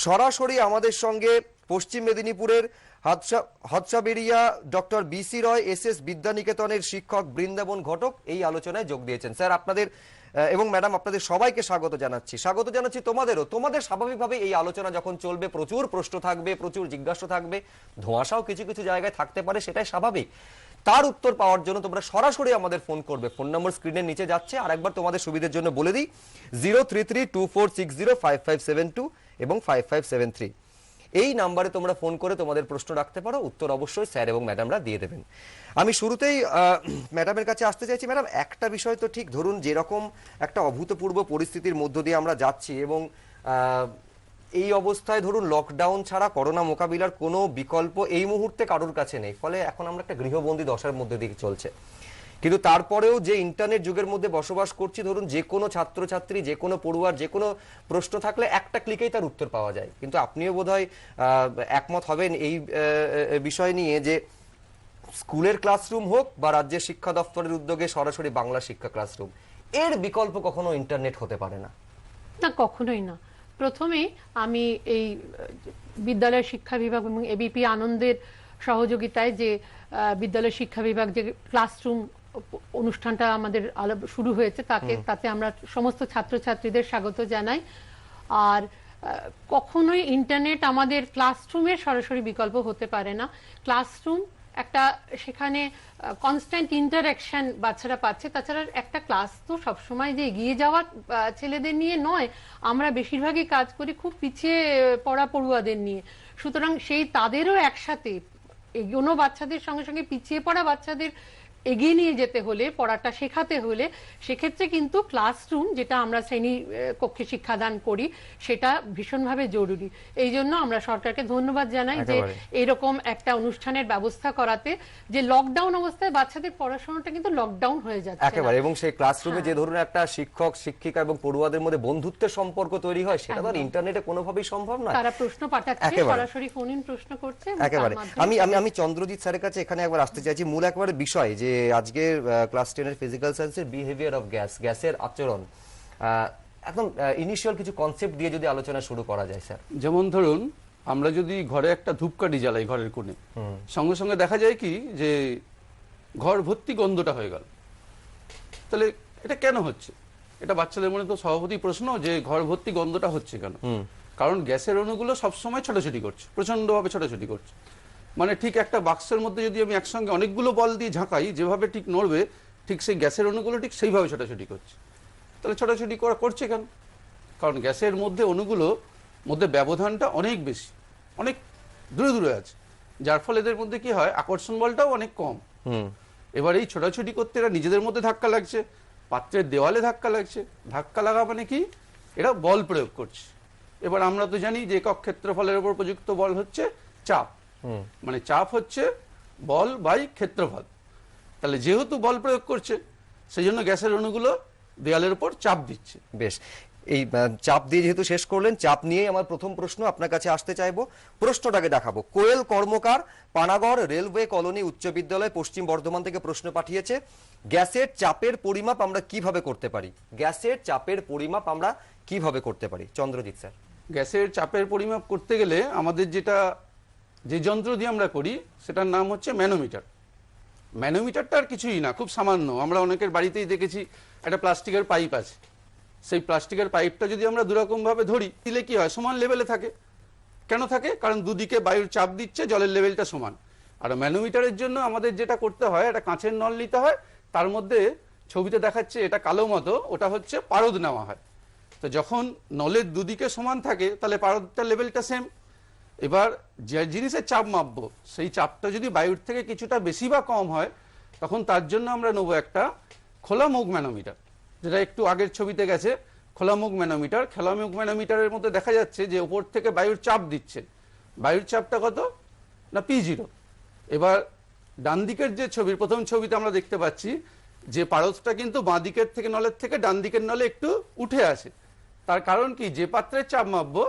সরাসরি আমাদের সঙ্গে পশ্চিম মেদিনীপুরের হদসাবেরিয়া ডক্টর বিসি রয় এসএস বিদ্যানিকেতনের শিক্ষক বৃন্দাবন ঘটক এই আলোচনায় যোগ দিয়েছেন। স্যার আপনাদের এবং ম্যাডাম আপনাদের সবাইকে স্বাগত জানাচ্ছি। তোমাদের স্বাভাবিকভাবে এই আলোচনা যখন চলবে প্রচুর প্রশ্ন থাকবে, প্রচুর জিজ্ঞাসা থাকবে, ধোঁয়াশাও কিছু কিছু জায়গায় থাকতে পারে, সেটাই স্বাভাবিক। তার উত্তর পাওয়ার জন্য তোমরা সরাসরি আমাদের ফোন করবে। ফোন নম্বর স্ক্রিনের নিচে যাচ্ছে, আরেকবার তোমাদের সুবিধার জন্য বলে দিই 0332460557 এবং 5573 এই নাম্বারে তোমরা ফোন করে তোমাদের প্রশ্ন রাখতে পারো, উত্তর অবশ্যই স্যার এবং ম্যাডামরা দিয়ে দেবেন। আমি শুরুতেই ম্যাডামের কাছে আসতে চাইছি। ম্যাডাম, একটা বিষয় তো ঠিক, ধরুন যেরকম একটা অভূতপূর্ব পরিস্থিতির মধ্য দিয়ে আমরা যাচ্ছি এবং এই অবস্থায় ধরুন লকডাউন ছাড়া করোনা মোকাবিলার কোনো বিকল্প এই মুহূর্তে কারোর কাছে নেই, ফলে এখন আমরা একটা গৃহবন্দী দশার মধ্যে দিয়ে চলছে। কিন্তু তারপরেও যে ইন্টারনেট যুগের মধ্যে বসবাস করছি, ধরুন যে কোনো ছাত্রছাত্রী, যে কোনো পড়ুয়ার যে কোনো প্রশ্ন থাকলে একটা ক্লিকেই তার উত্তর পাওয়া যায়। কিন্তু আপনিও বোধহয় একমত হবেন এই বিষয় নিয়ে যে স্কুলের ক্লাসরুম হোক বা রাজ্যের শিক্ষা দপ্তরের উদ্যোগে সরাসরি বাংলা শিক্ষা ক্লাসরুম, এর বিকল্প কখনো ইন্টারনেট হতে পারে না। না, কখনোই না। প্রথমে আমি এই বিদ্যালয় শিক্ষা বিভাগ এবং এবিপি আনন্দের সহযোগিতায় যে বিদ্যালয় শিক্ষা বিভাগ যে ক্লাসরুম অনুষ্ঠানটা আমাদের শুরু হয়েছে তাতে আমরা সমস্ত ছাত্রছাত্রীদের স্বাগত জানাই। আর কখনোই ইন্টারনেট আমাদের ক্লাসরুমের সরাসরি বিকল্প হতে পারে না। ক্লাসরুম একটা, সেখানে কনস্ট্যান্ট ইন্টারাকশন বাচ্চারা পাচ্ছে। তাছাড়া একটা ক্লাস তো সবসময় যে এগিয়ে যাওয়া ছেলেদের নিয়ে নয়, আমরা বেশিরভাগই কাজ করি খুব পিছিয়ে পড়া পড়ুয়াদের নিয়ে। সুতরাং সেই তাদেরও একসাথে এগোনো বাচ্চাদের সঙ্গে সঙ্গে পিছিয়ে পড়া বাচ্চাদের এগিয়ে নিয়ে যেতে হলে, পড়াটা শেখাতে হলে, সেক্ষেত্রে কিন্তু ক্লাসরুম, যেটা আমরা শ্রেণী কক্ষে শিক্ষাদান করি, সেটা ভীষণভাবে জরুরি। এই জন্য আমরা সরকারকে ধন্যবাদ জানাই যে এরকম একটা অনুষ্ঠানের ব্যবস্থা করাতে, যে লকডাউন অবস্থায় বাচ্চাদের পড়াশোনাটা কিন্তু লকডাউন হয়ে যাচ্ছে একেবারে। এবং সেই ক্লাসরুমে যে ধরুন একটা শিক্ষক শিক্ষিকা এবং পড়ুয়াদের মধ্যে বন্ধুত্বের সম্পর্ক তৈরি হয়, সেটা তো আর ইন্টারনেটে কোনোভাবেই সম্ভব নয়। তারা প্রশ্ন পাঠাচ্ছে, সরাসরি ফোন ইন প্রশ্ন করছে। একেবারে। আমি চন্দ্রজিৎ স্যারের কাছে এখানে একবার আসতে চাইছি। মূল একবারে বিষয় যে আজকে ক্লাস 10 এর ফিজিক্যাল সায়েন্সের বিহেভিয়ার অফ গ্যাসের আচরণ, একদম ইনিশিয়াল কিছু কনসেপ্ট দিয়ে যদি আলোচনা শুরু করা যায় স্যার। যেমন ধরুন, আমরা যদি ঘরে একটা ধূপকাঠি জ্বালাই ঘরের কোণে, সঙ্গে সঙ্গে দেখা যায় কি যে ঘর ভর্তি গন্ধটা হয়ে গেল। তাহলে এটা কেন হচ্ছে? এটা বাচ্চাদের মনে তো স্বভাবতই প্রশ্ন যে ঘর ভর্তি গন্ধটা হচ্ছে কেন। কারণ গ্যাসের অণুগুলো সবসময় ছোটাছুটি করছে, প্রচন্ডভাবে ছোটাছুটি করছে। মানে ঠিক একটা বাক্সের মধ্যে যদি আমি একসঙ্গে অনেকগুলো বল দিয়ে ঝাঁকাই, যেভাবে ঠিক নড়বে, ঠিক সেই গ্যাসের অণুগুলো ঠিক সেইভাবে ছোটাছুটি করছে। তাহলে ছোটাছুটি করছে কেন? কারণ গ্যাসের মধ্যে অণুগুলো মধ্যে ব্যবধানটা অনেক বেশি, অনেক দূরে দূরে আছে, যার ফলে এদের মধ্যে কি হয়, আকর্ষণ বলটাও অনেক কম। এবার এই ছোটাছুটি করতে এরা নিজেদের মধ্যে ধাক্কা লাগছে, পাত্রের দেওয়ালে ধাক্কা লাগছে। ধাক্কা লাগা মানে কি, এরা বল প্রয়োগ করছে। এবার আমরা তো জানি যে একক ক্ষেত্রফলের উপর প্রযুক্ত বল হচ্ছে চাপ, মানে চাপ হচ্ছে বল বাই ক্ষেত্রফল। তাহলে যেহেতু বল প্রয়োগ করছে, সেই জন্য গ্যাসের অণুগুলো দেয়ালের উপর চাপ দিচ্ছে। বেশ, এই চাপ দিয়ে যেহেতু শেষ করলেন, চাপ নিয়েই আমার প্রথম প্রশ্ন আপনার কাছে আসতে চাইবো। প্রশ্নটাকে দেখাবো। কোয়েল কর্মকার, পানাগড় রেলওয়ে কলোনি উচ্চ বিদ্যালয়, পশ্চিম বর্ধমান থেকে প্রশ্ন পাঠিয়েছে, গ্যাসের চাপের পরিমাপ আমরা কিভাবে করতে পারি? গ্যাসের চাপের পরিমাপ আমরা কিভাবে করতে পারি? চন্দ্রজিৎ স্যার। গ্যাসের চাপের পরিমাপ করতে গেলে আমাদের যে যন্ত্র দিয়ে আমরা করি, সেটার নাম হচ্ছে ম্যানোমিটার। ম্যানোমিটারটা আর কিছুই না, খুব সামান্য। আমরা অনেকের বাড়িতেই দেখেছি একটা প্লাস্টিকের পাইপ আছে। সেই প্লাস্টিকের পাইপটা যদি আমরা দুরকম ভাবে ধরি, দিলে কি হয়, সমান লেভেলে থাকে। কেন থাকে? কারণ দুদিকে বায়ুর চাপ দিচ্ছে, জলের লেভেলটা সমান। আর ম্যানোমিটারের জন্য আমাদের যেটা করতে হয়, একটা কাঁচের নল নিতে হয়, তার মধ্যে ছবিতে দেখাচ্ছে এটা কালো মতো, ওটা হচ্ছে পারদ নেওয়া হয়। তো যখন নলের দুদিকে সমান থাকে, তাহলে পারদটার লেভেলটা সেম। এবার যে জিনিসের চাপ মাপবো, সেই চাপটা যদি বায়ুর থেকে কিছুটা বেশি বা কম হয়, তখন তার জন্য আমরা নেবো একটা খোলা মুখ ম্যানোমিটার, যেটা একটু আগের ছবিতে গেছে। খোলা মুখ ম্যানোমিটার, খোলা মুখ ম্যানোমিটারের মধ্যে দেখা যাচ্ছে যে ওপর থেকে বায়ুর চাপ দিচ্ছে। বায়ুর চাপটা কত না P0। এবার ডান দিকের যে ছবির প্রথম ছবিতে আমরা দেখতে পাচ্ছি যে পারদটা কিন্তু বাঁ দিকের থেকে নলের থেকে ডান দিকের নলে একটু উঠে আসে। তার কারণ কি, যে পাত্রের চাপ মাপবো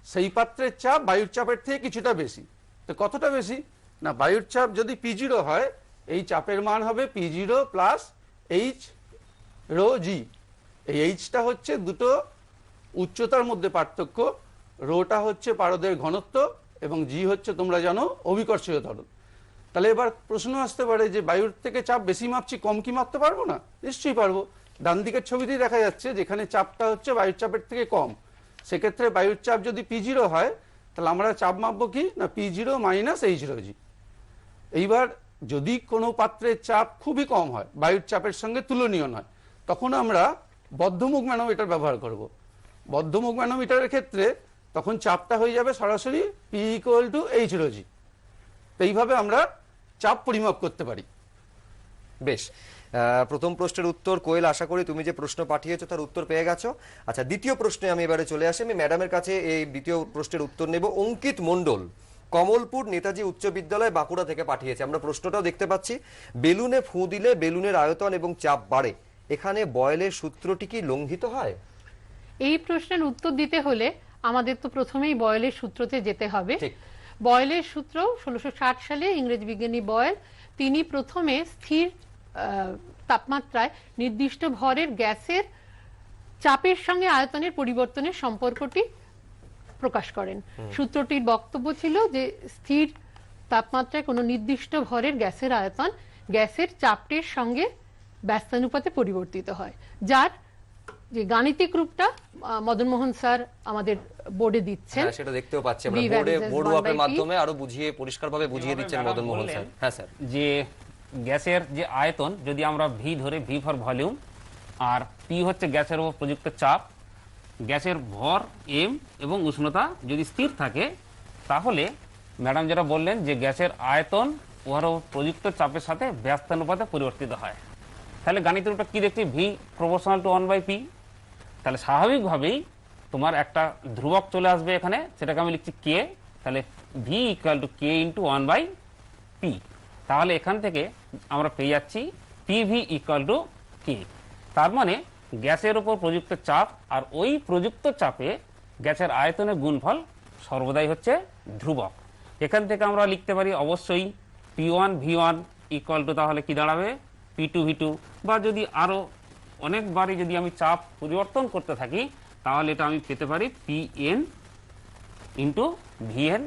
সেই পাত্রের চাপ বায়ুর চাপের থেকে কিছুটা বেশি। তো কতটা বেশি না, বায়ুর চাপ যদি P0 হয়, এই চাপের মান হবে P0 প্লাস H ρg। এই এইচটা হচ্ছে দুটো উচ্চতার মধ্যে পার্থক্য, রোটা হচ্ছে পারদের ঘনত্ব এবং জি হচ্ছে তোমরা জানো অভিকর্ষীয় ত্বরণ। তাহলে এবার প্রশ্ন আসতে পারে যে বায়ুর থেকে চাপ বেশি মাপছি, কম কি মাপতে পারবো না? নিশ্চয়ই পারবো। ডান দিকের ছবিতেই দেখা যাচ্ছে যেখানে চাপটা হচ্ছে বায়ুর চাপের থেকে কম, সেক্ষেত্রে বায়ুর চাপ যদি P0 হয় তাহলে আমরা চাপ মাপবো কি না P0 মাইনাস H0G। এইবার যদি কোনো পাত্রের চাপ খুবই কম হয়, বায়ুর চাপের সঙ্গে তুলনীয় নয়, তখন আমরা বদ্ধমুখ ম্যানোমিটার ব্যবহার করব। বদ্ধমুখ ম্যানোমিটারের ক্ষেত্রে তখন চাপটা হয়ে যাবে সরাসরি P = H/ρG। এইভাবে আমরা চাপ পরিমাপ করতে পারি। বেশ, প্রথম প্রশ্নের উত্তর কোয়েল, আশা করি তুমি যে প্রশ্ন পাঠিয়েছো তার উত্তর পেয়ে গেছো। আচ্ছা, দ্বিতীয় প্রশ্নে আমি এবারে চলে আসি। আমি ম্যাডামের কাছে এই দ্বিতীয় প্রশ্নের উত্তর নেব। অঙ্কিত মণ্ডল কমলপুর নেতাজি উচ্চ বিদ্যালয় বাঁকুড়া থেকে পাঠিয়েছে। আমরা প্রশ্নটাও দেখতে পাচ্ছি, বেলুনে ফু দিলে বেলুনের আয়তন এবং চাপ বাড়ে, এখানে বয়েলের সূত্রটি কি লঙ্ঘিত হয়? এই প্রশ্নের উত্তর দিতে হলে আমাদের তো প্রথমেই বয়েলের সূত্রতে যেতে হবে। ঠিক। বয়েলের সূত্র 1660 সালে ইংরেজ বিজ্ঞানী বয়েল তিনি প্রথমে স্থির তাপমাত্রায় নির্দিষ্ট ভরের গ্যাসের চাপের সঙ্গে আয়তনের পরিবর্তনের সম্পর্কটি প্রকাশ করেন। সূত্রটির বক্তব্য ছিল যে স্থির তাপমাত্রায় কোনো নির্দিষ্ট ভরের গ্যাসের আয়তন গ্যাসের চাপটির সঙ্গে ব্যস্তানুপাতে পরিবর্তিত হয়, যার যে গাণিতিক রূপটা মদন মোহন স্যার আমাদের বোর্ডে দিচ্ছেন। হ্যাঁ, সেটা দেখতেও পাচ্ছি আমরা V বোর্ডে, values as বোর্ড 1 ওয়ার্কের by P। মাধ্যমে আরো বুঝিয়ে পরিষ্কারভাবে বুঝিয়ে দিচ্ছেন মদন মোহন স্যার। হ্যাঁ স্যার। যে গ্যাসের যে আয়তন, যদি আমরা ভি ধরে, ভি ফর ভলিউম, আর পি হচ্ছে গ্যাসের উপর প্রযুক্ত চাপ, গ্যাসের ভর এম এবং উষ্ণতা যদি স্থির থাকে, তাহলে ম্যাডাম যেটা বললেন যে গ্যাসের আয়তন উহার উপর প্রযুক্ত চাপের সাথে ব্যস্তানুপাতে পরিবর্তিত হয়। তাহলে গাণিতিক রূপটা কি দেখছি? V proportional to 1/P। তাহলে স্বাভাবিকভাবেই তোমার একটা ধ্রুবক চলে আসবে এখানে, সেটাকে আমি লিখছি কে। তাহলে ভি = K × 1/P। তাহলে এখান থেকে আমরা পেয়ে যাচ্ছি PV = K। তার মানে গ্যাসের উপর প্রযুক্ত চাপ আর ওই প্রযুক্ত চাপে গ্যাসের আয়তনের গুণফল সর্বদাই হচ্ছে ধ্রুবক। এখান থেকে আমরা লিখতে পারি অবশ্যই P1 V1 = তাহলে কি দাঁড়াবে P2 V2, বা যদি আরো অনেকবারই যদি আমি চাপ পরিবর্তন করতে থাকি তাহলে এটা আমি পেতে পারি Pn × Vn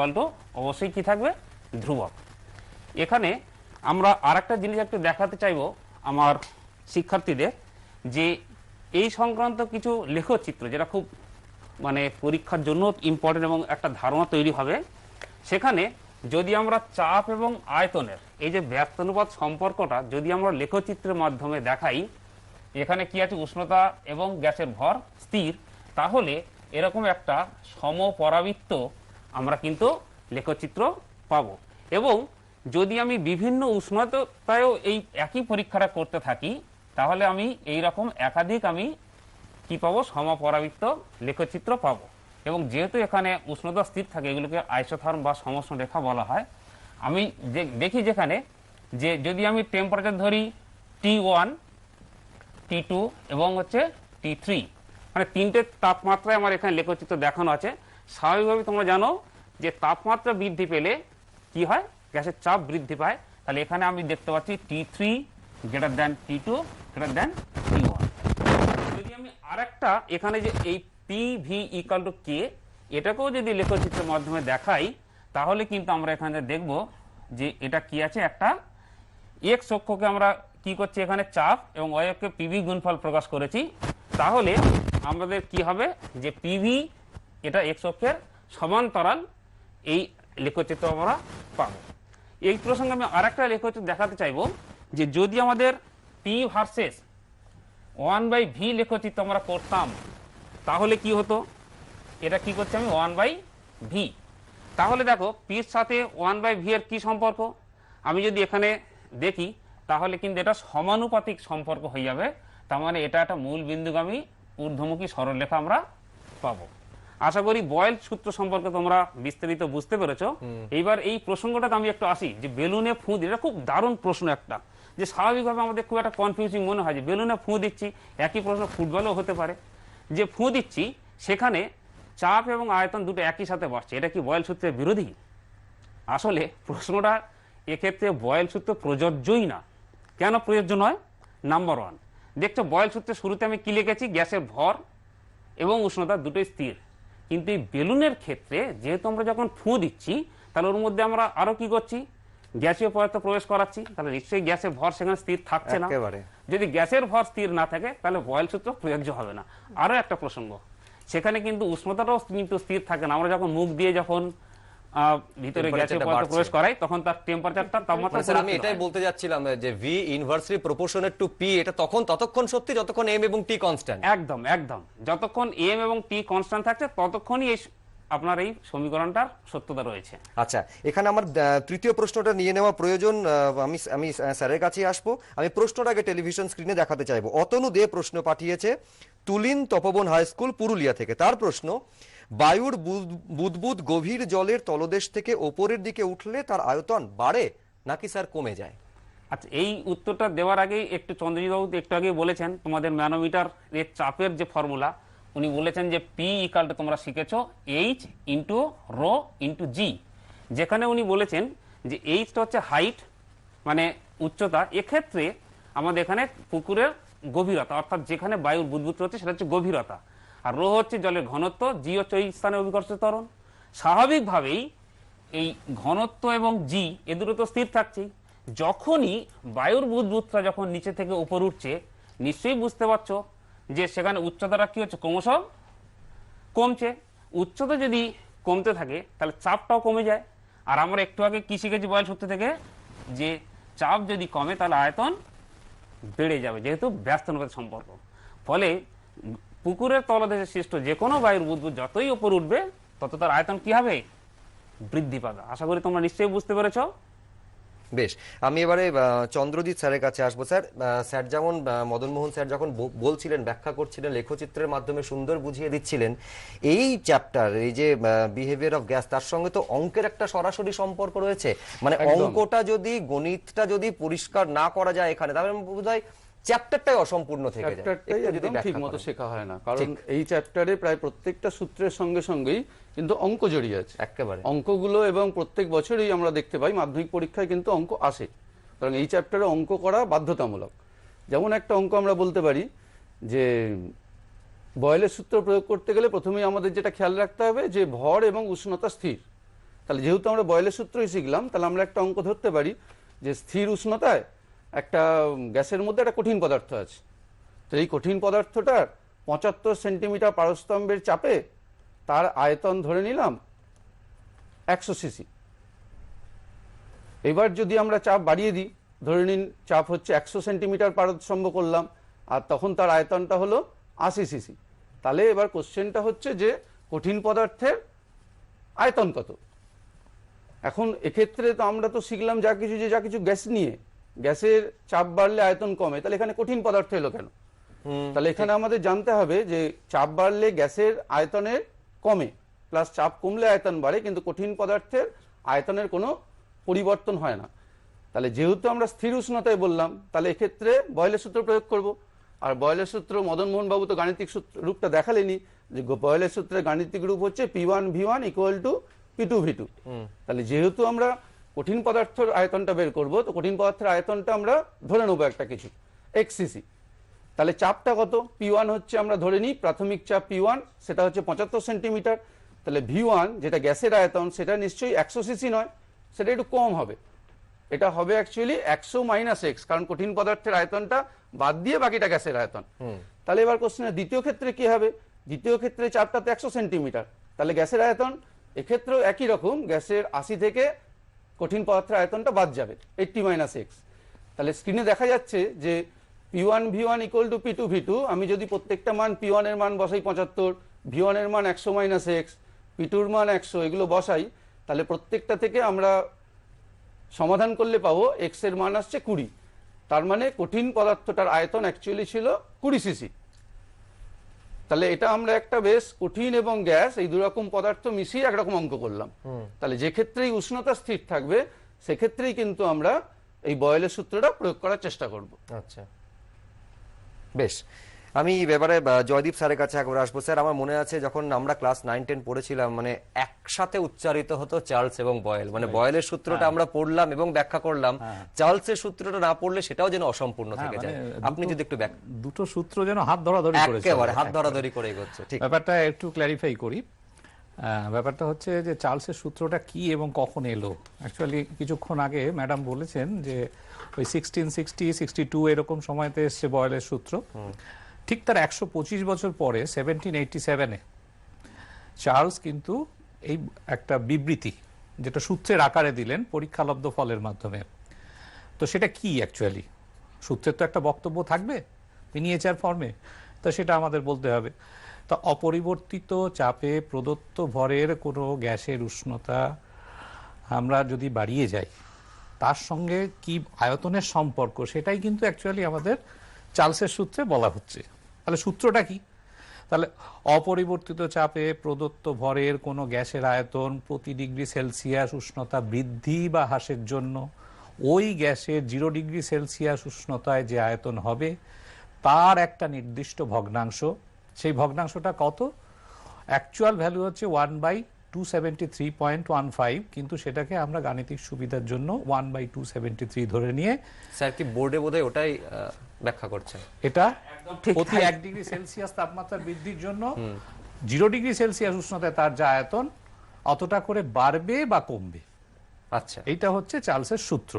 = অবশ্যই কি থাকবে? ধ্রুবক। এখানে আমরা আরেকটা জিনিস একটু দেখাতে চাইবো আমার শিক্ষার্থীদের, যে এই সংক্রান্ত কিছু লেখচিত্র যেটা খুব মানে পরীক্ষার জন্য ইম্পর্টেন্ট এবং একটা ধারণা তৈরি হবে। সেখানে যদি আমরা চাপ এবং আয়তনের এই যে ব্যস্তানুপাত সম্পর্কটা যদি আমরা লেখচিত্রের মাধ্যমে দেখাই, এখানে কি আছে? উষ্ণতা এবং গ্যাসের ভর স্থির, তাহলে এরকম একটা সমপরাবৃত্ত আমরা কিন্তু লেখচিত্র পাবো। এবং যদি আমি বিভিন্ন উষ্ণতায়ও এই একই পরীক্ষাটা করতে থাকি, তাহলে আমি এই রকম একাধিক আমি কি পাবো? সমপরাবৃত্ত লেখচিত্র পাবো। এবং যেহেতু এখানে উষ্ণতা স্থির থাকে, এগুলোকে আইসোথার্ম বা সমষ্ণ রেখা বলা হয়। আমি দেখি যেখানে যে যদি আমি টেম্পারেচার ধরি T1, T2 এবং হচ্ছে T3, মানে তিনটে তাপমাত্রায় আমার এখানে লেখচিত্র দেখানো আছে। স্বাভাবিকভাবে তোমরা জানো যে তাপমাত্রা বৃদ্ধি পেলে কি হয়? গ্যাসের চাপ বৃদ্ধি পায়। তাহলে এখানে আমি দেখতে পাচ্ছি T3 > T2 > T1। যদি আমি আরেকটা এখানে যে এই PV = K, এটাকেও যদি লেখচিত্রের মাধ্যমে দেখাই, তাহলে কিন্তু আমরা এখানে দেখব যে এটা কি আছে? একটা এক্স অক্ষকে আমরা কি করছি? এখানে চাপ এবং ওয়াই অক্ষে পিভি গুণফল প্রকাশ করেছি। তাহলে আমাদের কি হবে? যে পিভি এটা এক্স অক্ষের সমান্তরাল এই লেখচিত্র আমরা পাবো। এই প্রসঙ্গে আমি আরেকটা লেখচিত্র দেখাতে চাইবো, যে যদি আমাদের পি ভার্সেস 1/V লেখচিত্র আমরা করতাম, তাহলে কি হতো? এটা কি করছি আমি? 1/V। তাহলে দেখো পির সাথে 1/V এর কি সম্পর্ক? আমি যদি এখানে দেখি তাহলে কিন্তু এটা সমানুপাতিক সম্পর্ক হয়ে যাবে। তার মানে এটা একটা মূল বিন্দুগামী ঊর্ধ্বমুখী সরলরেখা আমরা পাবো। আশা করি বয়েল সূত্র সম্পর্কে তোমরা বিস্তারিত বুঝতে পেরেছো। এইবার এই প্রসঙ্গটাতে আমি একটু আসি, যে বেলুনে ফুঁ দিলে, এটা খুব দারুণ প্রশ্ন একটা, যে স্বাভাবিকভাবে আমাদের খুব একটা কনফিউজিং মনে হয় যে বেলুনে ফুঁ দিচ্ছি, একই প্রশ্ন ফুটবলেও হতে পারে, যে ফুঁ দিচ্ছি সেখানে চাপ এবং আয়তন দুটো একই সাথে বাড়ছে, এটা কি বয়েল সূত্রের বিরোধী? আসলে প্রশ্নটা এক্ষেত্রে বয়েল সূত্র প্রযোজ্যই না। কেন প্রযোজ্য নয়? নাম্বার 1, দেখছো বয়েল সূত্রের শুরুতে আমি কি লিখেছি? গ্যাসের ভর এবং উষ্ণতা দুটোই স্থির। কিন্তু এই বেলুনের ক্ষেত্রে যেহেতু আমরা যখন ফুঁ দিচ্ছি তাহলে ওর মধ্যে আমরা আরো কি করছি, গ্যাসীয় পদার্থ প্রবেশ করাচ্ছি, তাহলে নিশ্চয়ই গ্যাসের ভর সেখানে স্থির থাকছে না। একেবারে। যদি গ্যাসের ভর স্থির না থাকে তাহলে বয়েল সূত্র প্রযোজ্য হবে না। আরো একটা প্রসঙ্গ, সেখানে কিন্তু উষ্ণতাটাও কিন্তু স্থির থাকে না। আমরা যখন মুখ দিয়ে যখন ভিতরে গ্যাসীয় টেম্পারেচারটা পদার্থ বাড়ছে। প্রবেশ করাই তখন তার টেম্পারেচারটা তাপমাত্রা মানে স্যার আমি পরিবর্তিত এটাই হয়। বলতে যাচ্ছিলাম যে V inversely proportionate to P, এটা ততক্ষণ সত্যি যতক্ষণ এম এবং টি কনস্ট্যান্ট। একদম একদম, যতক্ষণ এম এবং টি কনস্ট্যান্ট থাকছে ততক্ষণই এই আপনার এই সমীকরণটার সত্যতা রয়েছে। আচ্ছা, এখানে আমার তৃতীয় প্রশ্নটা নিয়ে নেওয়া প্রয়োজন। আমি স্যারের কাছে আসবো। আমি প্রশ্নটা আগে টেলিভিশন স্ক্রিনে দেখাতে চাইবো। অতনু দে প্রশ্ন পাঠিয়েছে তুলিন তপবন হাই স্কুল পুরুলিয়া থেকে। তার প্রশ্ন, বায়ুর বুদবুদ গভীর জলের তলদেশ থেকে ওপরের দিকে উঠলে তার আয়তন বাড়ে নাকি স্যার কমে যায়? আচ্ছা, এই উত্তরটা দেওয়ার আগেই একটু চন্দ্রজিৎ বাবু একটু আগে বলেছেন তোমাদের ম্যানোমিটার এর চাপের যে ফর্মুলা, উনি বলেছেন যে পি ইকাল টু তোমরা শিখেছো এইচ ইন্টু রো ইন্টু জি, যেখানে উনি বলেছেন যে এইচটা হচ্ছে হাইট মানে উচ্চতা। এক্ষেত্রে আমাদের এখানে পুকুরের গভীরতা, অর্থাৎ যেখানে বায়ুর বুদবুদ হচ্ছে সেটা হচ্ছে গভীরতা, আর রো হচ্ছে জলের ঘনত্ব, জি হচ্ছে ওই স্থানে অভিকর্ষিত ত্বরণ। স্বাভাবিকভাবেই এই ঘনত্ব এবং জি এ দুটো তো স্থির থাকছেই। যখনই বায়ুর বুদবুদটা যখন নিচে থেকে উপর উঠছে, নিশ্চয়ই বুঝতে পারছো যে সেখানে উচ্চতাটা কি হচ্ছে, ক্রমশ কমছে। উচ্চতা যদি কমতে থাকে তাহলে চাপটাও কমে যায়। আর আমরা একটু আগে কি শিখেছি বয়েল সূত্র থেকে, যে চাপ যদি কমে তাহলে আয়তন বেড়ে যাবে, যেহেতু ব্যস্ত অনুপাতের সম্পর্ক। ফলে পুকুরের তলদেশে সৃষ্ট যে কোনো বায়ুর বুদবুদ যতই উপর উঠবে তত তার আয়তন কি হবে, বৃদ্ধি পাবে। আশা করি তোমরা নিশ্চয়ই বুঝতে পেরেছো। বেশ, আমি এবারে চন্দ্রজিৎ স্যারের কাছে আসবো। স্যার, স্যার যেমন মদন মোহন স্যার যখন বলছিলেন, ব্যাখ্যা করছিলেন, লেখচিত্রের মাধ্যমে সুন্দর বুঝিয়ে দিচ্ছিলেন, এই চ্যাপ্টার এই যে বিহেভিয়ার অফ গ্যাস, তার সঙ্গে তো অঙ্কের একটা সরাসরি সম্পর্ক রয়েছে। মানে অঙ্কটা যদি, গণিতটা যদি পরিষ্কার না করা যায় এখানে, তাহলে বোধহয় চ্যাপ্টারটাই অসম্পূর্ণ থেকে যায়। চ্যাপ্টারটাই একটু যদি একদম ব্যাখ্যা ঠিক মতো করেন। শেখা হয় না, কারণ এই চ্যাপ্টারে প্রায় প্রত্যেকটা সূত্রের সঙ্গে সঙ্গেই কিন্তু অঙ্ক জড়িয়ে আছে। একেবারে অঙ্কগুলো এবং প্রত্যেক বছরই আমরা দেখতে পাই মাধ্যমিক পরীক্ষায় কিন্তু অঙ্ক আসে, কারণ এই চ্যাপ্টারে অঙ্ক করা বাধ্যতামূলক। যেমন একটা অঙ্ক আমরা বলতে পারি যে বয়েলের সূত্র প্রয়োগ করতে গেলে প্রথমেই আমাদের যেটা খেয়াল রাখতে হবে যে ভর এবং উষ্ণতা স্থির। তাহলে যেহেতু আমরা বয়েলের সূত্রই শিখলাম, তাহলে আমরা একটা অঙ্ক ধরতে পারি যে স্থির উষ্ণতায় একটা গ্যাসের মধ্যে একটা কঠিন পদার্থ আছে। তো এই কঠিন পদার্থটার 75 সেন্টিমিটার পারস্তম্ভের চাপে তার আয়তন ধরে নিলাম 100 সিসি। এবার যদি আমরা চাপ বাড়িয়ে দিই, ধরে নিন চাপ হচ্ছে 100 সেন্টিমিটার পারস্তম্ভ করলাম, আর তখন তার আয়তনটা হলো 80 সিসি। তাহলে এবার কোশ্চেনটা হচ্ছে যে কঠিন পদার্থের আয়তন কত। এখন এক্ষেত্রে তো আমরা তো শিখলাম যা কিছু গ্যাস নিয়ে, গ্যাসের চাপ বাড়লে আয়তন কমে, তাহলে এখানে কঠিন পদার্থ এলো কেন? তাহলে এখানে আমাদের জানতে হবে যে চাপ বাড়লে গ্যাসের আয়তনের কমে, প্লাস চাপ কমলে আয়তন বাড়ে, কিন্তু কঠিন পদার্থের আয়তনের কোনো পরিবর্তন হয় না। তাহলে যেহেতু আমরা স্থির উষ্ণতায় বললাম, তাহলে এক্ষেত্রে বয়েলের সূত্র প্রয়োগ করব। আর বয়েলের সূত্র মদন মোহন বাবু তো গাণিতিক রূপটা দেখালেনি, যে বয়েলের সূত্রের গাণিতিক রূপ হচ্ছে P1V1 = P2V2। তাহলে যেহেতু আমরা কঠিন পদার্থের আয়তনটা বের করব, তো কঠিন পদার্থের আয়তনটা আমরা ধরে নেবো একটা কিছু xcc। তাহলে চাপটা কত? P1 হচ্ছে, আমরা ধরে নিই প্রাথমিক চাপ P1, সেটা হচ্ছে 75 সেন্টিমিটার। তাহলে V1 যেটা গ্যাসের আয়তন, সেটা নিশ্চয়ই 100 সিসি নয়, সেটা একটু কম হবে। এটা হবে অ্যাকচুয়ালি 100 - x, কারণ কঠিন পদার্থের আয়তনটা বাদ দিয়ে বাকিটা গ্যাসের আয়তন। তাহলে এবার কোশ্চেনের দ্বিতীয় ক্ষেত্রে কি হবে? দ্বিতীয় ক্ষেত্রে চাপটা তো 100 সেন্টিমিটার, তাহলে গ্যাসের আয়তন এক্ষেত্রেও একই রকম, গ্যাসের 80 থেকে কঠিন পদার্থের আয়তনটা বাদ যাবে 80 - x। তাহলে স্ক্রিনে দেখা যাচ্ছে যে P1V1 = P2V2। আমি যদি প্রত্যেকটা মান P1 এর মান বসাই 75, V1 এর মান 100 - x, P2 এর মান 100, এগুলো বসাই, তাহলে প্রত্যেকটা থেকে আমরা সমাধান করলে পাবো x এর মান আসছে 20। তার মানে কঠিন পদার্থটার আয়তন অ্যাকচুয়ালি ছিল 20 সিসি। তাহলে এটা আমরা একটা বেশ কঠিন এবং গ্যাস এই দুরকম পদার্থ মিশিয়ে একরকম অঙ্ক করলাম। তাহলে যে ক্ষেত্রেই উষ্ণতা স্থির থাকবে সেক্ষেত্রেই কিন্তু আমরা এই বয়েলের সূত্রটা প্রয়োগ করার চেষ্টা করব। আচ্ছা, বেশ। আমি এবারে জয়দীপ স্যারের কাছে একবার আসবো। স্যার, আমার মনে আছে যখন আমরা ক্লাস 9-10 পড়েছিলাম, মানে একসাথে উচ্চারিত হতো চার্লস এবং বয়েল, মানে বয়েলের সূত্রটা আমরা পড়লাম এবং ব্যাখ্যা করলাম, চার্লসের সূত্রটা না পড়লে সেটাও যেন অসম্পূর্ণ থেকে যায়। আপনি যদি একটু দুটো সূত্র যেন হাত ধরাধরি করেছে, একেবারে হাত ধরাধরি করে এগোচ্ছে, ঠিক ব্যাপারটা একটু ক্ল্যারিফাই করি। ব্যাপারটা হচ্ছে যে চার্লসের সূত্রটা কি এবং কখন এলো। অ্যাকচুয়ালি কিছুক্ষণ আগে ম্যাডাম বলেছেন যে ওই 1660 62 এরকম সময়তে এসছে বয়েলের সূত্র। ঠিক তার 125 বছর পরে 1787-এ চার্লস কিন্তু এই একটা বিবৃতি যেটা সূত্রের আকারে দিলেন পরীক্ষালব্ধ ফলের মাধ্যমে। তো সেটা কি অ্যাকচুয়ালি? সূত্রের তো একটা বক্তব্য থাকবে মিনিয়েচার ফর্মে, তো সেটা আমাদের বলতে হবে। তো অপরিবর্তিত চাপে প্রদত্ত ভরের কোনো গ্যাসের উষ্ণতা আমরা যদি বাড়িয়ে যাই, তার সঙ্গে কি আয়তনের সম্পর্ক, সেটাই কিন্তু অ্যাকচুয়ালি আমাদের চার্লসের সূত্রে বলা হচ্ছে। তাহলে সূত্রটা কি? তাহলে অপরিবর্তিত চাপে প্রদত্ত ভরের কোনো গ্যাসের আয়তন প্রতি ডিগ্রি সেলসিয়াস উষ্ণতা বৃদ্ধি বা হ্রাসের জন্য ওই গ্যাসের 0 ডিগ্রি সেলসিয়াস উষ্ণতায় যে আয়তন হবে তার একটা নির্দিষ্ট ভগ্নাংশ। সেই ভগ্নাংশটা কত? অ্যাকচুয়াল ভ্যালু হচ্ছে 1/273.15, কিন্তু সেটাকে আমরা গাণিতিক সুবিধার জন্য 1/273 ধরে নিয়ে স্যার কি বোর্ডে বোধহয় ওটাই ব্যাখ্যা করছেন? এটা ঠিক প্রতি 1 ডিগ্রি সেলসিয়াস তাপমাত্রা বৃদ্ধির জন্য 0 ডিগ্রি সেলসিয়াস উষ্ণতায় তার যা আয়তন অতটা করে বাড়বে বা কমবে। আচ্ছা, এইটা হচ্ছে চার্লসের সূত্র।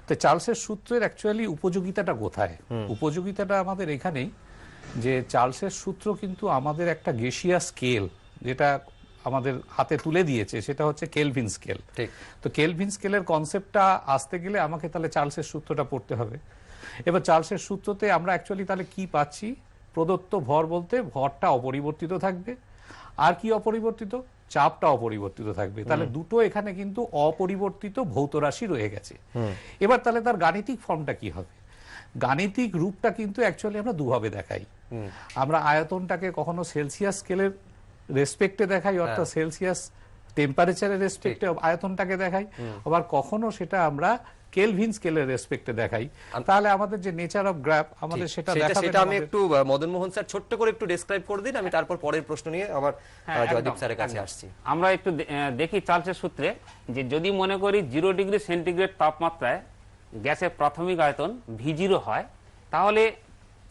তো চার্লসের সূত্রের অ্যাকচুয়ালি উপযোগিতাটা কোথায়? উপযোগিতাটা আমাদের এখানেই যে চার্লসের সূত্র কিন্তু আমাদের একটা গেসিয়া স্কেল যেটা আমাদের হাতে তুলে দিয়েছে, সেটা হচ্ছে কেলভিন স্কেল। ঠিক। তো কেলভিন স্কেলের কনসেপ্টটা আসতে গেলে আমাকে তাহলে চার্লসের সূত্রটা পড়তে হবে। এবার চার্লসের সূত্রতে আমরা অ্যাকচুয়ালি তাহলে কি পাচ্ছি? প্রদত্ত ভর বলতে ভরটা অপরিবর্তিত থাকবে, আর কি অপরিবর্তিত? চাপটা অপরিবর্তিত থাকবে। তাহলে দুটো এখানে কিন্তু অপরিবর্তিত ভৌত রাশি রয়ে গেছে। এবার তাহলে তার গাণিতিক ফর্মটা কি হবে? গাণিতিক রূপটা কিন্তু অ্যাকচুয়ালি আমরা দুভাবে দেখাই। আমরা আয়তনটাকে কখনো সেলসিয়াস স্কেলের রেসপেক্টে দেখাই, অর্থাৎ সেলসিয়াস টেম্পারেচারের রেসপেক্টে আয়তনটাকে দেখাই, আবার কখনো সেটা আমরা কেলভিন স্কেলের রেসপেক্টে দেখাই। তাহলে আমাদের যে নেচার অফ গ্রাফ আমাদের সেটা দেখাবে। সেটা আমি একটু মদন মোহন স্যার ছোট্ট করে একটু ডেসক্রাইব করে দিন, আমি তারপর পরের প্রশ্ন নিয়ে আবার জয়দীপ স্যারের কাছে আসছি। আমরা একটু দেখি চার্লসের সূত্রে যে যদি মনে করি 0 ডিগ্রি সেন্টিগ্রেড তাপমাত্রায় গ্যাসের প্রাথমিক আয়তন V0 হয়, তাহলে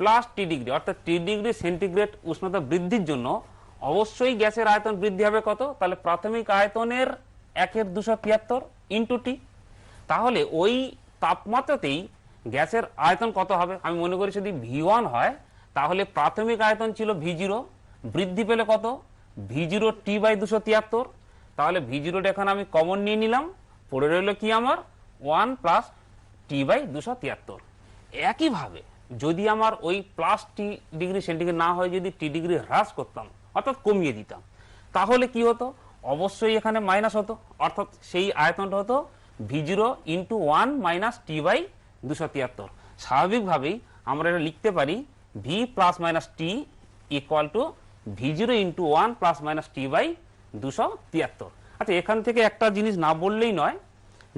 প্লাস টি ডিগ্রি অর্থাৎ টি ডিগ্রি সেন্টিগ্রেড উষ্ণতা বৃদ্ধির জন্য অবশ্যই গ্যাসের আয়তন বৃদ্ধি হবে কত? তাহলে প্রাথমিক আয়তনের 1/273 ইন্টু টি। তাহলে ওই তাপমাত্রাতেই গ্যাসের আয়তন কত হবে? আমি মনে করি যদি V1 হয় তাহলে প্রাথমিক আয়তন ছিল V0, বৃদ্ধি পেলে কত? V0 T/273। তাহলে V0 এখানে আমি কমন নিয়ে নিলাম, পড়ে রইল কি আমার 1 + T/273। একইভাবে যদি আমার ওই প্লাস টি ডিগ্রি সেন্টিগ্রেড না হয় যদি টি ডিগ্রি হ্রাস করতাম অর্থাৎ কমিয়ে দিতাম, তাহলে কি হতো? অবশ্যই এখানে মাইনাস হতো, অর্থাৎ সেই আয়তনটা হতো V0 × 1 - T/273। স্বাভাবিকভাবেই আমরা এটা লিখতে পারি V ± T = V0 × 1 ± T/273। আচ্ছা, এখান থেকে একটা জিনিস না বললেই নয়,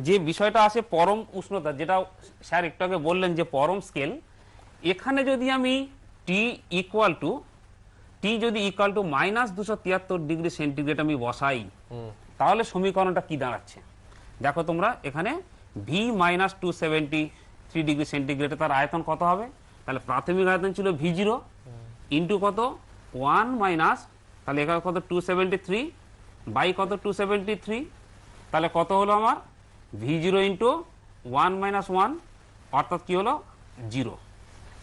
যে বিষয়টা আছে পরম উষ্ণতা, যেটা স্যার একটু আগে বললেন যে পরম স্কেল, এখানে যদি আমি টি যদি -273 ডিগ্রি সেন্টিগ্রেড আমি বসাই, তাহলে সমীকরণটা কি দাঁড়াচ্ছে দেখো তোমরা। এখানে V - 273 ডিগ্রি সেন্টিগ্রেডে তার আয়তন কত হবে? তাহলে প্রাথমিক আয়তন ছিল V0 ইন্টু কত 1 মাইনাস, তাহলে এখানে কত 273 বাই কত 273, তাহলে কত হলো আমার V0 ইন্টু 1 - 1 অর্থাৎ কি হলো 0।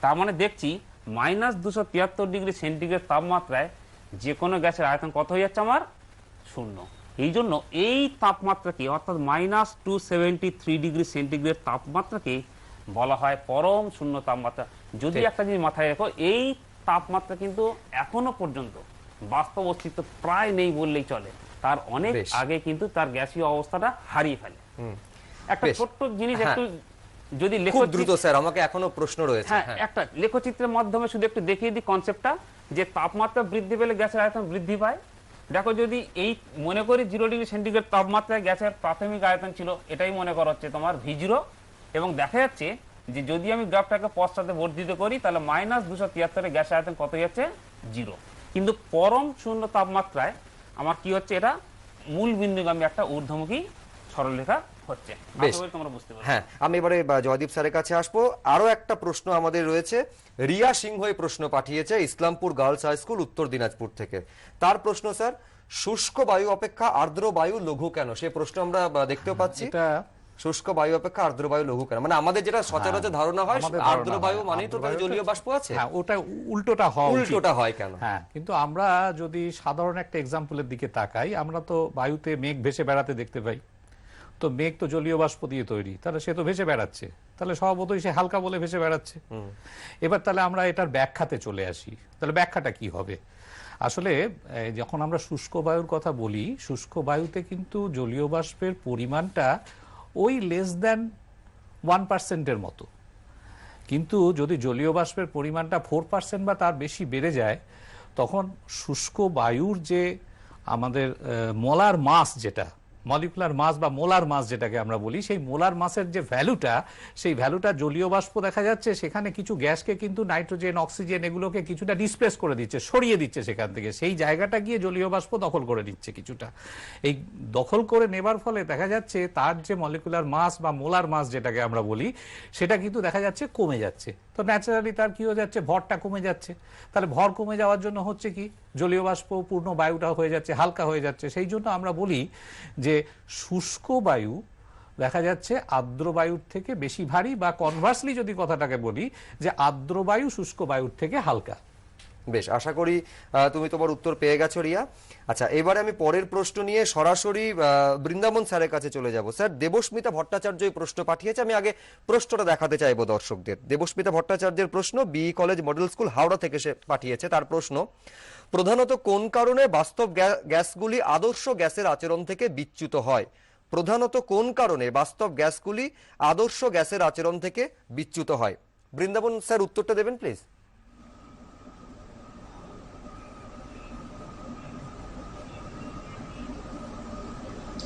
তার মানে দেখছি -273 ডিগ্রি সেন্টিগ্রেড তাপমাত্রায় যে কোনো গ্যাসের আয়তন কত হয়ে যাচ্ছে আমার 0। এই জন্য এই তাপমাত্রাকে অর্থাৎ -273 ডিগ্রি সেন্টিগ্রেড তাপমাত্রাকে বলা হয় পরম শূন্য তাপমাত্রা। যদি একটা জিনিস মাথায় রাখো, এই তাপমাত্রা কিন্তু এখনো পর্যন্ত বাস্তব অস্তিত্ব প্রায় নেই বললেই চলে, তার অনেক আগে কিন্তু তার গ্যাসীয় অবস্থাটা হারিয়ে ফেলে। একটা ছোট্ট জিনিস একটু যদি খুব দ্রুত স্যার, আমাকে এখনো প্রশ্ন রয়েছে। হ্যাঁ, একটা লেখচিত্রের মাধ্যমে শুধু একটু দেখিয়ে দিই কনসেপ্টটা, যে তাপমাত্রা বৃদ্ধি পেলে গ্যাসের আয়তন বৃদ্ধি পায়। দেখো, যদি এই মনে করি 0 ডিগ্রি সেন্টিগ্রেড তাপমাত্রায় গ্যাসের প্রাথমিক আয়তন ছিল, এটাই মনে করা হচ্ছে তোমার V0, এবং দেখা যাচ্ছে যে যদি আমি গ্রাফটাকে পশ্চাতে বর্ধিত করি তাহলে -273 গ্যাসের আয়তন কত যাচ্ছে 0। কিন্তু পরম শূন্য তাপমাত্রায় আমার কি হচ্ছে, এটা মূল বিন্দুগামী একটা ঊর্ধ্বমুখী সরলরেখা হচ্ছে। বেশ। আশা করি তোমরা বুঝতে পারবে। হ্যাঁ, আমি এবারে জয়দীপ স্যারের কাছে আসবো। আরো একটা প্রশ্ন আমাদের রয়েছে, রিয়া সিংহ এই প্রশ্ন পাঠিয়েছে ইসলামপুর গার্লস হাই স্কুল, উত্তর দিনাজপুর থেকে। তার প্রশ্ন, স্যার শুষ্ক বায়ু অপেক্ষা আর্দ্র বায়ু লঘু কেন? সে প্রশ্ন আমরা দেখতেও পাচ্ছি, এটা শুষ্ক বায়ু অপেক্ষা আর্দ্র বায়ু লঘু কেন? মানে আমাদের যেটা সচরাচর ধারণা হয় আমাদের আর্দ্র ধারণা বায়ু হয়, মানেই তো আর্দ্র তাহলে বায়ুটা- জলীয় বাষ্প আছে। হ্যাঁ, ওটা উল্টোটা হয়, উল্টোটা হয় কেন? হ্যাঁ, কিন্তু আমরা যদি সাধারণ একটা এক্সাম্পলের দিকে তাকাই, আমরা তো বায়ুতে মেঘ ভেসে বেড়াতে দেখতে পাই। তো মেঘ তো জলীয় বাষ্প দিয়ে তৈরি, তাহলে সে তো ভেসে বেড়াচ্ছে, তাহলে স্বভাবতই সে হালকা বলে ভেসে বেড়াচ্ছে। এবার তাহলে আমরা এটার ব্যাখ্যাতে চলে আসি, তাহলে ব্যাখ্যাটা কি হবে? আসলে যখন আমরা শুষ্ক বায়ুর কথা বলি, শুষ্ক বায়ুতে কিন্তু জলীয় বাষ্পের পরিমাণটা ওই লেস দ্যান 1%-এর মতো। কিন্তু যদি জলীয় বাষ্পের পরিমাণটা 4% বা তার বেশি বেড়ে যায়, তখন শুষ্ক বায়ুর যে আমাদের মোলার মাস, যেটা মলিকুলার মাস বা মোলার মাস যেটাকে আমরা বলি, সেই মোলার মাসের যে ভ্যালুটা, সেই ভ্যালুটা জলীয় বাষ্প দেখা যাচ্ছে সেখানে কিছু গ্যাসকে কিন্তু নাইট্রোজেন, অক্সিজেন এগুলোকে কিছুটা ডিসপ্লেস করে দিচ্ছে, সরিয়ে দিচ্ছে সেখান থেকে, সেই জায়গাটা গিয়ে জলীয় বাষ্প দখল করে নিচ্ছে কিছুটা। এই দখল করে নেবার ফলে দেখা যাচ্ছে তার যে মলিকুলার মাস বা মোলার মাস যেটাকে আমরা বলি, সেটা কিন্তু দেখা যাচ্ছে কমে যাচ্ছে। তো ন্যাচারালি তার কি হয়ে যাচ্ছে, ভরটা কমে যাচ্ছে। তাহলে ভর কমে যাওয়ার জন্য হচ্ছে কি, জলীয় বাষ্প পূর্ণ বায়ুটা হয়ে যাচ্ছে, হালকা হয়ে যাচ্ছে। সেই জন্য আমরা বলি যে শুষ্ক বায়ু দেখা যাচ্ছে আর্দ্র বায়ুর থেকে বেশি ভারী, বা কনভার্সলি যদি কথাটাকে বলি, যে আর্দ্র বায়ু শুষ্ক বায়ুর থেকে হালকা। বেশ, আশা করি তুমি তোমার উত্তর পেয়ে গেছো রিয়া। আচ্ছা, এবারে আমি পরের প্রশ্ন নিয়ে সরাসরি বৃন্দাবন স্যারের কাছে চলে যাব। স্যার, দেবস্মিতা ভট্টাচার্য এই প্রশ্ন পাঠিয়েছে, আমি আগে প্রশ্নটা দেখাতে চাইবো দর্শকদের। দেবস্মিতা ভট্টাচার্যের প্রশ্ন, B college model school Howrah থেকে সে পাঠিয়েছে। তার প্রশ্ন, প্রধানত কোন কারণে বাস্তব গ্যাসগুলি আদর্শ গ্যাসের আচরণ থেকে বিচ্যুত হয়? প্রধানত কোন কারণে বাস্তব গ্যাসগুলি আদর্শ গ্যাসের আচরণ থেকে বিচ্যুত হয়? বৃন্দাবন স্যার উত্তরটা দেবেন প্লিজ।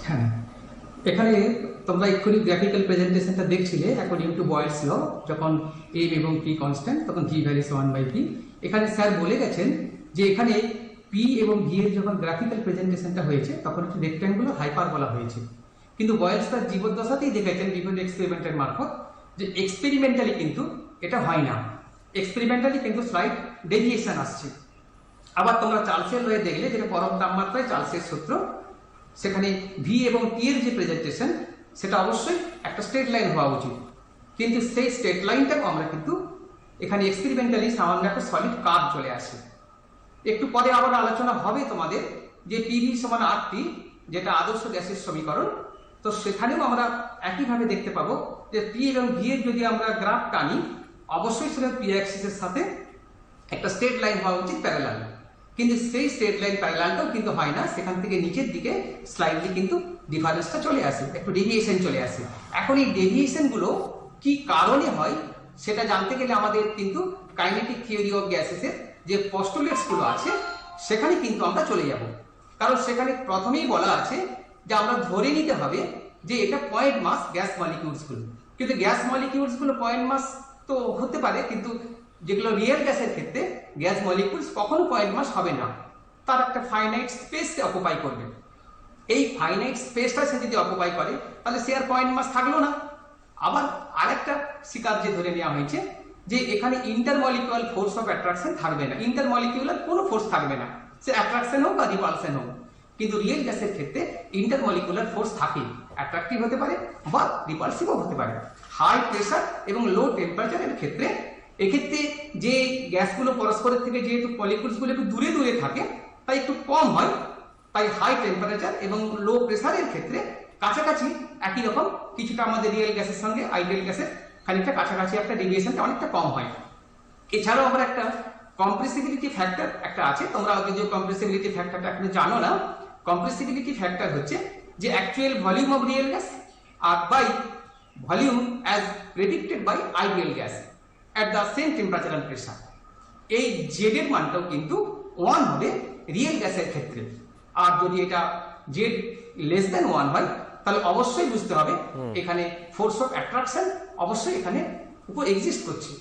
হ্যাঁ, এখানে তোমরা এক্ষুনি গ্রাফিক্যাল প্রেজেন্টেশনটা দেখছিলে অ্যাকর্ডিং টু বয়েলস ল, যখন এম এবং পি কনস্ট্যান্ট তখন ভি ভ্যালিস 1/p। এখানে স্যার বলে গেছেন যে এখানে পি এবং ভি এর যখন গ্রাফিক্যাল প্রেজেন্টেশনটা হয়েছে তখন একটি রেক্ট্যাঙ্গুলার হাইপার বলা হয়েছে। কিন্তু বয়েলস তার জীবদ্দশাতেই দেখেছেন বিভিন্ন এক্সপেরিমেন্টের মারফত যে এক্সপেরিমেন্টালি কিন্তু এটা হয় না, এক্সপেরিমেন্টালি কিন্তু স্লাইড ডেভিয়েশন আসছে। আবার তোমরা চার্লসের লয়ে দেখলে যেটা পরম তাপমাত্রায় চার্লসের সূত্র, সেখানে ভি এবং টি এর যে প্রেজেন্টেশন সেটা অবশ্যই একটা স্ট্রেট লাইন হওয়া উচিত, কিন্তু সেই স্ট্রেট লাইনটাকে আমরা কিন্তু এখানে এক্সপেরিমেন্টালি সামান্য একটা সলিড কার্ভ চলে আসে। একটু পরে আবার আলোচনা হবে তোমাদের যে পিভি সমান RT, যেটা আদর্শ গ্যাসের সমীকরণ। তো সেখানেও আমরা একইভাবে দেখতে পাবো যে পি এবং ভি এর যদি আমরা গ্রাফ টানি, অবশ্যই সেটা পি অ্যাক্সিসের সাথে একটা স্ট্রেট লাইন হওয়া উচিত প্যারালাল, কিন্তু সেই স্ট্রেট লাইন প্যারালালটাও কিন্তু হয় না, সেখান থেকে নিচের দিকে স্লাইডলি কিন্তু ডিফারেন্সটা চলে আসে, একটু ডেভিয়েশন চলে আসে। এখন এই ডেভিয়েশন গুলো কি কারণে হয় সেটা জানতে গেলে আমাদের কিন্তু কাইনেটিক থিওরি অফ গ্যাসেসের যে পস্টুলেটস গুলো আছে সেখানে কিন্তু আমরা চলে যাব। কারণ সেখানে প্রথমেই বলা আছে যে আমরা ধরে নিতে হবে যে এটা পয়েন্ট মাস গ্যাস মলিকিউলস গুলো, কিন্তু গ্যাস মলিকিউলস গুলো পয়েন্ট মাস তো হতে পারে, কিন্তু যেগুলো রিয়েল গ্যাসের ক্ষেত্রে গ্যাস মলিকিউলস কখনো পয়েন্ট মাস হবে না, তার একটা ফাইনাইট স্পেস অকুপাই করবে। এই ফাইনাইট স্পেসটা সে যদি অকুপাই করে তাহলে সে আর পয়েন্ট মাস থাকলো না। আবার আরেকটা স্বীকার্য ধরে নেওয়া হয়েছে যে এখানে ইন্টারমলিকুলার ফোর্স অফ অ্যাট্রাকশন থাকবে না, ইন্টারমলিকুলার কোনো ফোর্স থাকবে না, সে অ্যাট্রাকশন হোক বা রিপালশন হোক। কিন্তু রিয়েল গ্যাসের ক্ষেত্রে ইন্টারমলিকুলার ফোর্স থাকে, অ্যাট্রাকটিভ হতে পারে বা রিপালসিভও হতে পারে। হাই প্রেসার এবং লো টেম্পারেচারের ক্ষেত্রে এক্ষেত্রে যে গ্যাসগুলো পরস্পরের থেকে যেহেতু মলিকুলসগুলো একটু দূরে দূরে থাকে তাই একটু কম হয়, তাই হাই টেম্পারেচার এবং লো প্রেসারের ক্ষেত্রে কাছাকাছি একই রকম, কিছুটা আমাদের রিয়েল গ্যাসের সঙ্গে আইডিয়াল গ্যাসের খানিকটা কাছাকাছি একটা ডেভিয়েশনটা অনেকটা কম হয়। এছাড়াও আবার একটা কম্প্রেসিবিলিটি ফ্যাক্টর একটা আছে, তোমরা যে কম্প্রেসিবিলিটি ফ্যাক্টরটা এখন জানো না। কম্প্রেসিবিলিটি ফ্যাক্টর হচ্ছে যে actual volume of real gas আর by volume as predicted by ideal gas at the same temperature and pressure। এই জেড এর মানটাও কিন্তু 1 হবে রিয়েল গ্যাসের ক্ষেত্রে, আর যদি এটা জেড লেস দ্যান 1 হয় তাহলে অবশ্যই বুঝতে হবে এখানে ফোর্স অফ অ্যাট্রাকশন অবশ্যই এখানে উপর এক্সিস্ট করছে।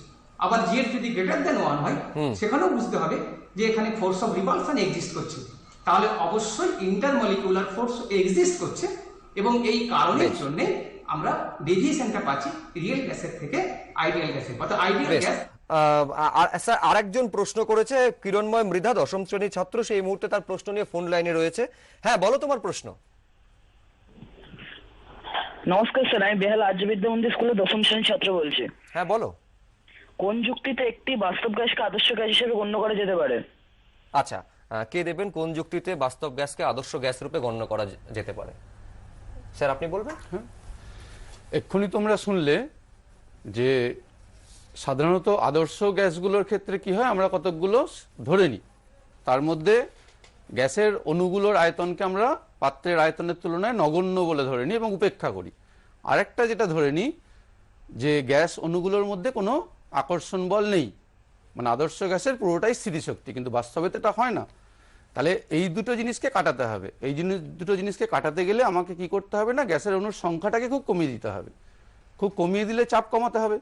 আবার জেড যদি গ্রেটার দ্যান 1 হয় সেখানেও বুঝতে হবে যে এখানে ফোর্স অফ রিপালশন এক্সিস্ট করছে, তাহলে অবশ্যই ইন্টারমলিকুলার ফোর্স এক্সিস্ট করছে। এবং এই কারণের জন্য আমরা ডেভিয়েশনটা পাচ্ছি রিয়েল গ্যাসের থেকে আইডিয়াল গ্যাসের। অর্থাৎ আইডিয়াল বেশ গ্যাস স্যার আরেকজন প্রশ্ন করেছে কিরণময় মৃধা, দশম শ্রেণীর ছাত্র, সেই মুহূর্তে তার প্রশ্ন নিয়ে ফোন লাইনে রয়েছে। হ্যাঁ, বলো তোমার প্রশ্ন। নমস্কার স্যার, আমি বেহালা আর্য বিদ্যা মন্দির স্কুলে দশম শ্রেণীর ছাত্র বলছি। হ্যাঁ বলো। কোন যুক্তিতে একটি বাস্তব গ্যাসকে আদর্শ গ্যাস হিসেবে গণ্য করা যেতে পারে? আচ্ছা, কে দেবেন কোন যুক্তিতে বাস্তব গ্যাসকে আদর্শ গ্যাস রূপে গণ্য করা যেতে পারে? স্যার আপনি বলবেন। এক্ষুনি তোমরা শুনলে যে সাধারণত আদর্শ গ্যাসগুলোর ক্ষেত্রে কি হয়, আমরা কতকগুলো ধরে নিই, তার মধ্যে গ্যাসের অণুগুলোর আয়তনকে আমরা পাত্রের আয়তনের তুলনায় নগণ্য বলে ধরে নিই এবং উপেক্ষা করি। আরেকটা যেটা ধরে নিই যে গ্যাস অণুগুলোর মধ্যে কোনো আকর্ষণ বল নেই, মানে আদর্শ গ্যাসের পুরোটাই স্থিতিশক্তি, কিন্তু বাস্তবে তো এটা হয় না। তাহলে এই দুটো জিনিসকে কাটাতে হবে। এই দুটো জিনিসকে কাটাতে গেলে আমাকে কি করতে হবে না, গ্যাসের অণুর সংখ্যাটাকে খুব কমিয়ে দিতে হবে। খুব কমিয়ে দিলে চাপ কমাতে হবে,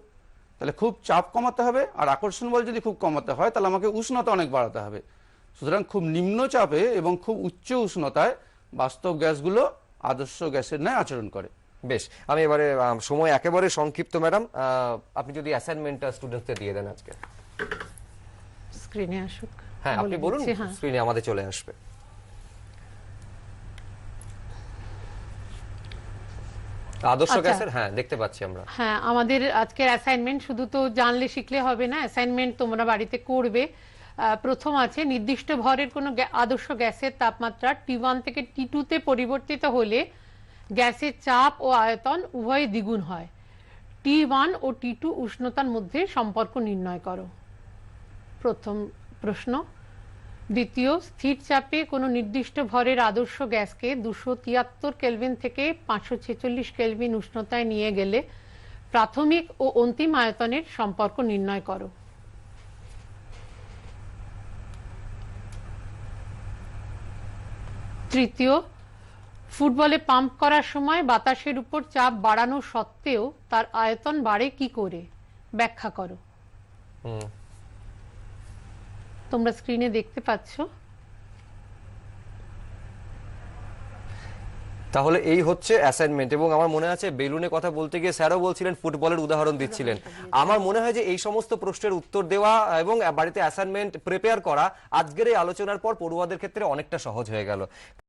তাহলে খুব চাপ কমাতে হবে। আর আকর্ষণ বল যদি খুব কমাতে হয় তাহলে আমাকে উষ্ণতা অনেক বাড়াতে হবে। সুতরাং খুব নিম্ন চাপে এবং খুব উচ্চ উষ্ণতায় বাস্তব গ্যাসগুলো আদর্শ গ্যাসের ন্যায় আচরণ করে। বেশ, আমি এবারে সময় একেবারে সংক্ষিপ্ত ম্যাডাম, আপনি যদি অ্যাসাইনমেন্টটা স্টুডেন্টসকে দিয়ে দেন আজকে। স্ক্রিনে আসুক। হ্যাঁ আপনি বলে বলুন, দিচ্ছি, হ্যাঁ। স্ক্রিনে আমাদের চলে আসবে। আদর্শ আচ্ছা। গ্যাসের, হ্যাঁ দেখতে পাচ্ছি আমরা। হ্যাঁ, আমাদের আজকের অ্যাসাইনমেন্ট শুধু তো জানলে শিখলে হবে না, অ্যাসাইনমেন্ট তোমরা বাড়িতে করবে। প্রথম আছে, নির্দিষ্ট ভরের কোনো আদর্শ গ্যাসের তাপমাত্রা T1 থেকে T2 তে পরিবর্তিত হলে গ্যাসের চাপ ও আয়তন উভয় দ্বিগুণ হয়। T1 ও T2 উষ্ণতার মধ্যে সম্পর্ক নির্ণয় করো। প্রথম প্রশ্ন। দ্বিতীয়, স্থির চাপে কোনো নির্দিষ্ট ভরের আদর্শ গ্যাসকে 273 কেলভিন থেকে 546 কেলভিন উষ্ণতায় নিয়ে গেলে প্রাথমিক ও অন্তিম আয়তনের সম্পর্ক নির্ণয় করো। তৃতীয়, ফুটবলে পাম্প করার সময় বাতাসের উপর চাপ বাড়ানো সত্ত্বেও তার আয়তন বাড়ে কি করে, ব্যাখ্যা করো। তোমরা স্ক্রিনে দেখতে পাচ্ছ। তাহলে এই হচ্ছে অ্যাসাইনমেন্ট। এবং আমার মনে আছে বেলুনে কথা বলতে গিয়ে স্যারও বলছিলেন, ফুটবলের উদাহরণ দিচ্ছিলেন। আমার মনে হয় যে এই সমস্ত প্রশ্নের উত্তর দেওয়া এবং বাড়িতে অ্যাসাইনমেন্ট প্রিপেয়ার করা আজকের এই আলোচনার পর পড়ুয়াদের ক্ষেত্রে অনেকটা সহজ হয়ে গেল।